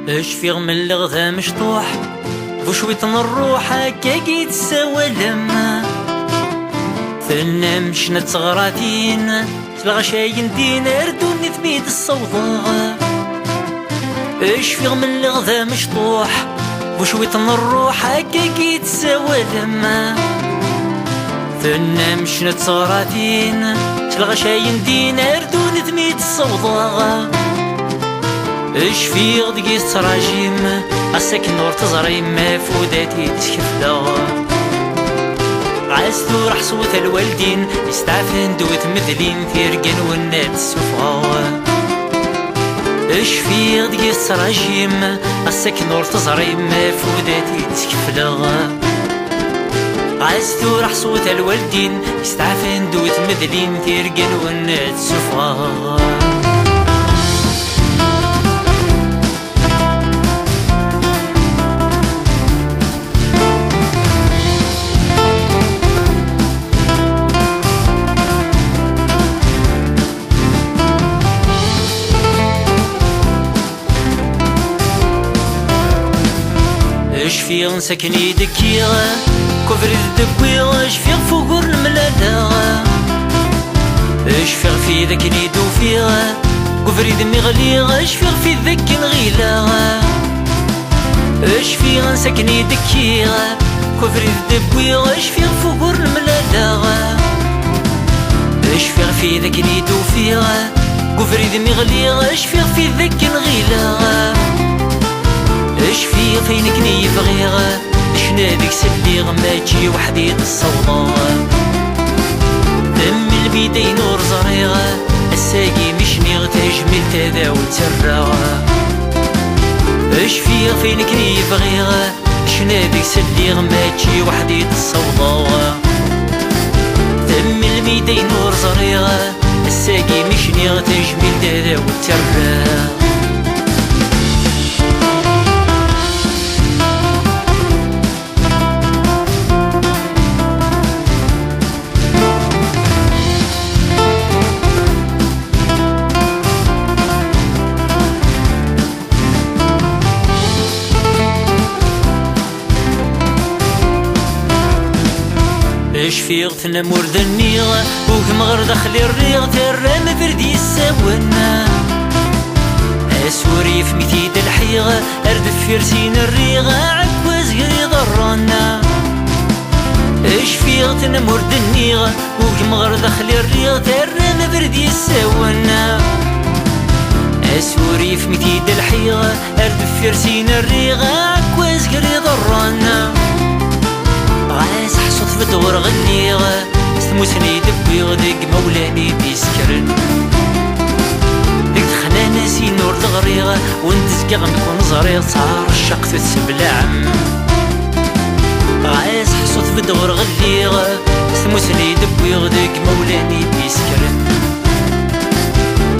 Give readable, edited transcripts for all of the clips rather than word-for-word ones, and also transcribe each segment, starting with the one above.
اش فيغ من الغذا مشطوح بشويط الروح هكاكي تساوى لما ثنا مشنا تغراتين الغشاين دين اردوني ثميد الصوضاء. اش فيغ من الغذا مشطوح بشويط الروح هكاكي تساوى لما ثنا مشنا تغراتين الغشاين دين اردوني ثميد الصوضاء. اش فيغ دقيس تراجيم الساكن ور تزريم مفوداتي تشكفلا عاستو راح صوت الوالدين يستعفن دوت مذلين ثيرقن والنات السفغا. اش فيغ دقيس تراجيم الساكن ور تزريم مفوداتي تشكفلا عاستو راح صوت الوالدين يستعفن دوت مذلين ثيرقن والنات السفغا. اش فيغ نسكني دكيغا كفري الدبويغ اش فيغ فوقور الملالا. اش فيغ في ذاك اللي يدو فيغا كفري دمي غليغ اش فيغ في ذاك الغيلا. اش فيغ نسكني دكيغا كفري الدبويغ اش فيغ فوقور الملالا. اش فيغ في ذاك اللي يدو فيغا كفري دمي غليغ اش فيغ في ذاك الغيلا. اش فيغ فينك نيفغيغ شنادك سليغ ما تجي وحدي الصوضاء. دم البيدين نور زريغ الساقي مش نيغ تجمل تذا وتسرغ. اش فيغ فينك نيفغيغ شنادك سليغ ما تجي وحدي الصوضاء. دم البيدين نور زريغ الساقي مش نيغ تجمل تذا وتسرغ. اش فيغ تنمور ذنيغ وكم غير دخلي الريغ ترى مفردي الساونا. اسوري في ميتيد الحيغ اردف فرسين الريغ عكواز غير ضرانا. اش فيغ تنمور ذنيغ وكم غير دخلي الريغ ترى مفردي الساونا. اسوري في ميتيد الحيغ اردف فرسين الريغ عكواز غير ضرانا. غاس حصوت في الدور غنيغ ستموتني دبيغ ديك مولاني بيسكرن. ديك تخنانا سي نور دغريغ وندزكا غنكون زريغ صار الشق تتسبلعم. غاس حصوت في الدور غنيغ ستموتني دبيغ ديك مولاني بيسكرن.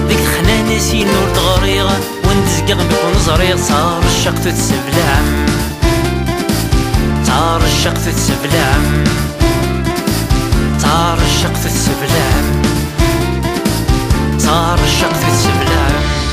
ديك تخنانا سي نور دغريغ وندزكا غنكون زريغ صار الشق تتسبلعم. صار الشق تتسبلعم صار الشق تتسبلعم صار الشق تتسبلعم.